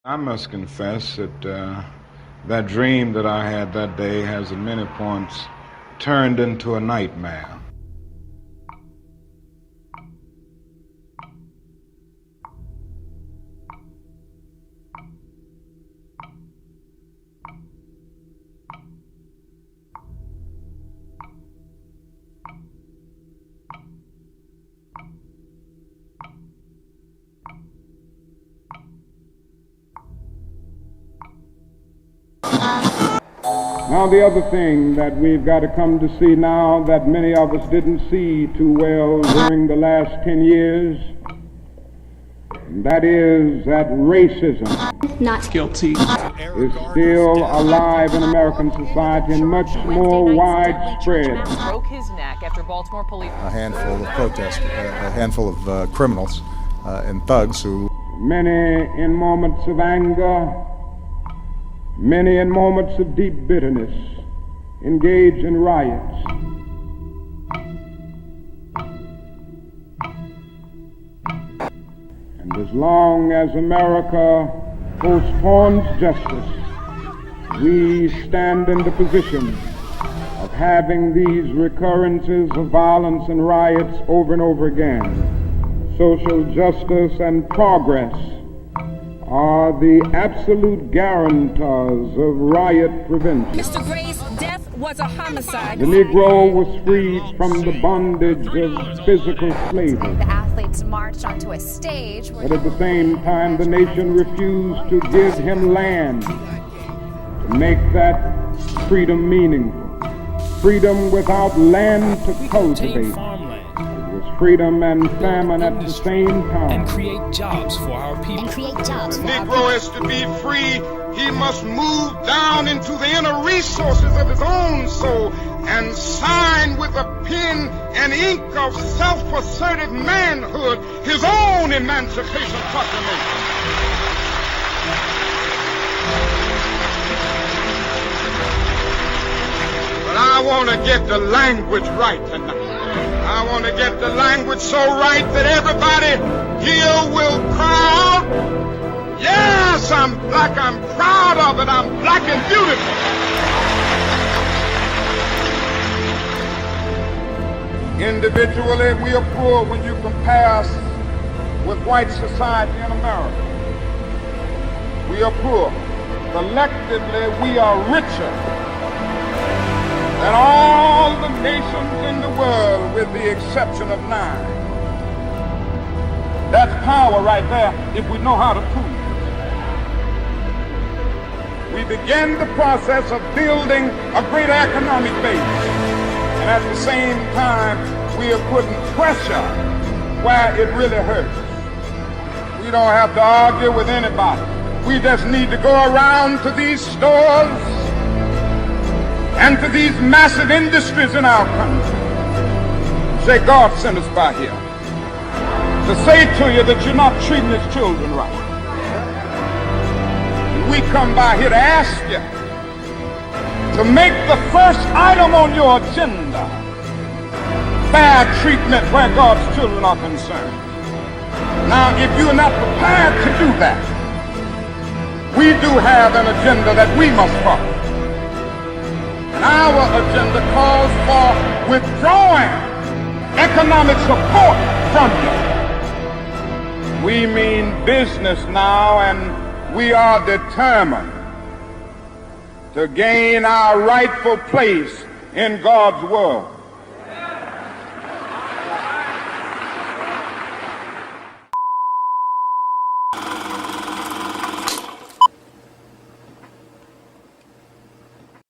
I must confess that that dream that I had that day has at many points turned into a nightmare. Now, the other thing that we've got to come to see now that many of us didn't see too well during the last 10 years, that is that racism not guilty is still alive in American society and much more widespread. Broke his neck after Baltimore police. A handful of protesters, a handful of criminals and thugs who... Many in moments of anger, many in moments of deep bitterness, engage in riots. And as long as America postpones justice, we stand in the position of having these recurrences of violence and riots over and over again. Social justice and progress are the absolute guarantors of riot prevention. Mr. Gray's death was a homicide. The Negro was freed from the bondage of physical slavery. The athletes marched onto a stage. But at the same time, the nation refused to give him land to make that freedom meaningful. Freedom without land to cultivate. It was freedom and famine at the same time. And create jobs for our people. The Negro is to be free. He must move down into the inner resources of his own soul and sign with a pen and ink of self-assertive manhood his own Emancipation Proclamation. But I want to get the language right tonight. I want to get the language so right that everybody here will cry out, yes, I'm black, I'm proud of it, I'm black and beautiful. Individually, we are poor when you compare us with white society in America. We are poor. Collectively, we are richer than all the nations in the world with the exception of 9. That's power right there if we know how to prove it. We begin the process of building a greater economic base. And at the same time, we are putting pressure where it really hurts. We don't have to argue with anybody. We just need to go around to these stores and to these massive industries in our country. Say, God sent us by here to say to you that you're not treating his children right. We come by here to ask you to make the first item on your agenda fair treatment where God's children are concerned. Now, if you're not prepared to do that, we do have an agenda that we must follow. And our agenda calls for withdrawing economic support from you. We mean business now, and we are determined to gain our rightful place in God's world.